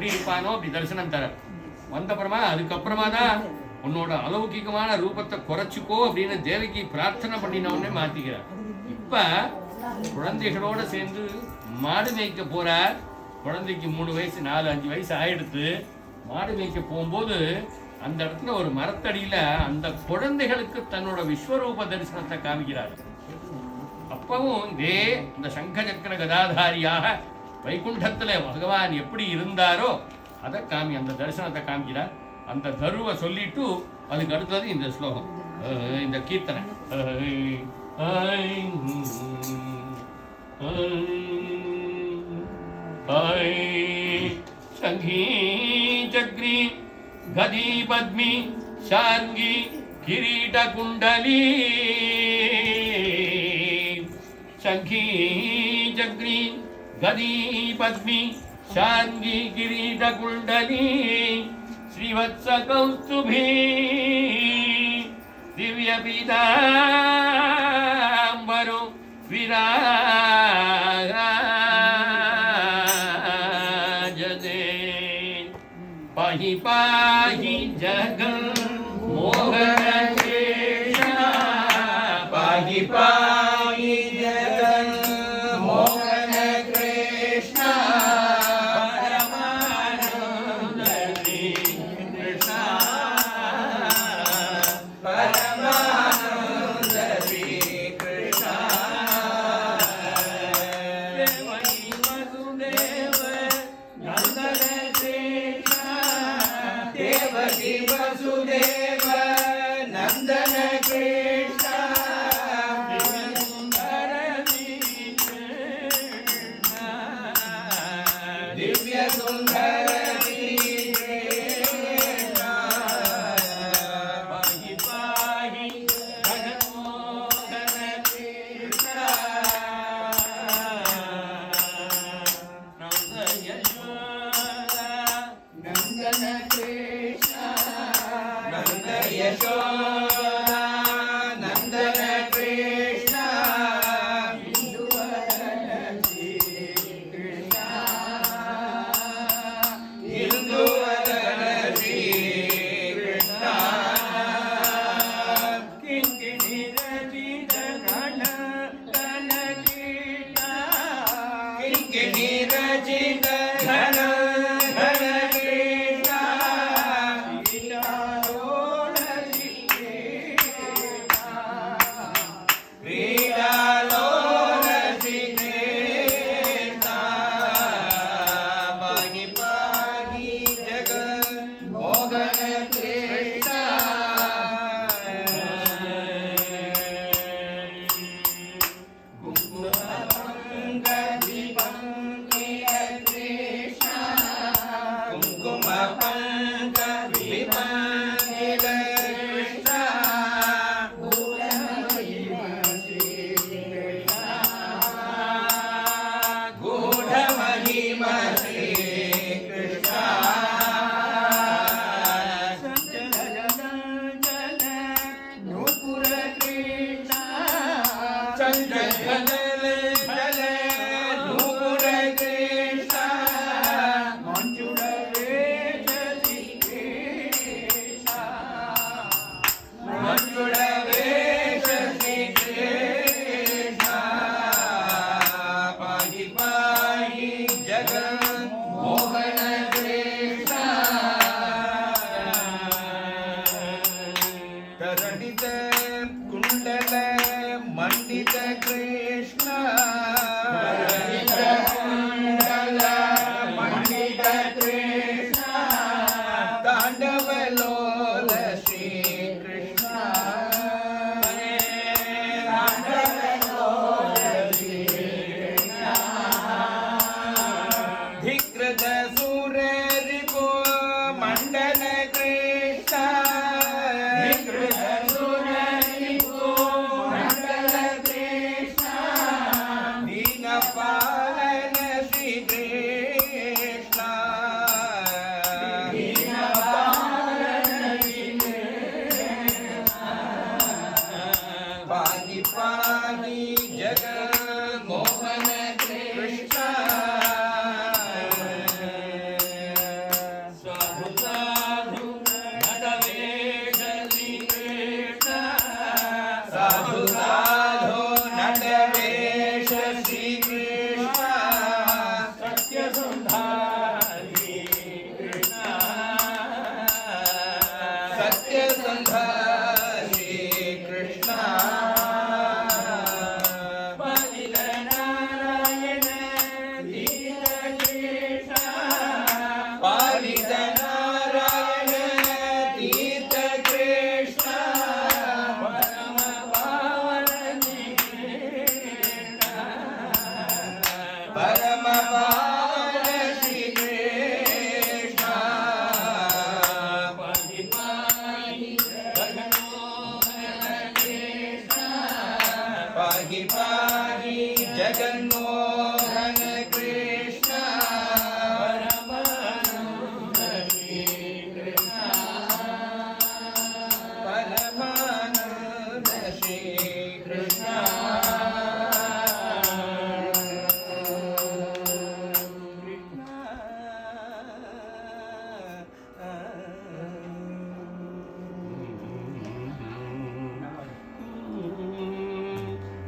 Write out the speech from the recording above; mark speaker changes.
Speaker 1: எப்படி இருப்பானோ அப்படி தரிசனம் தர வந்தப்புறமா அதுக்கப்புறமா தான் உன்னோட அலௌகிகமான ரூபத்தை குறைச்சிக்கோ அப்படின்னு தேவகி பிரார்த்தனை பண்ணினவுடனே மாத்திக்கிறார். இப்ப குழந்தைகளோட சேர்ந்து மாடு மேய்க்க போறார். குழந்தைக்கு 3 வயசு 4-5 வயசு ஆயிடுத்து. மாடு மேய்க்க போகும்போது அந்த இடத்துல ஒரு மரத்தடியில அந்த குழந்தைகளுக்கு தன்னோட விஸ்வரூப தரிசனத்தை காமிக்கிறார். அப்பவும் இதே இந்த சங்க சக்கர கதாதாரியாக வைகுண்டத்துல பகவான் எப்படி இருந்தாரோ அதை அந்த தரிசனத்தை காமிக்கிறார். அந்த தருவை சொல்லிட்டு அதுக்கு அடுத்தது இந்த ஸ்லோகம், இந்த கீர்த்தனை. சங்கீ சக்ரி கதி பத்மி சார்ங்கி கிரீட குண்டலி சங்கீ சக்ரி गदी पद्मी शार्ंगी किरीट कुंडली श्रीवत्स कौस्तुभी दिव्य पीतांबरो विराजते पाहि पाहि जगन् मोहन कृष्ण पाहि पाहि जगन्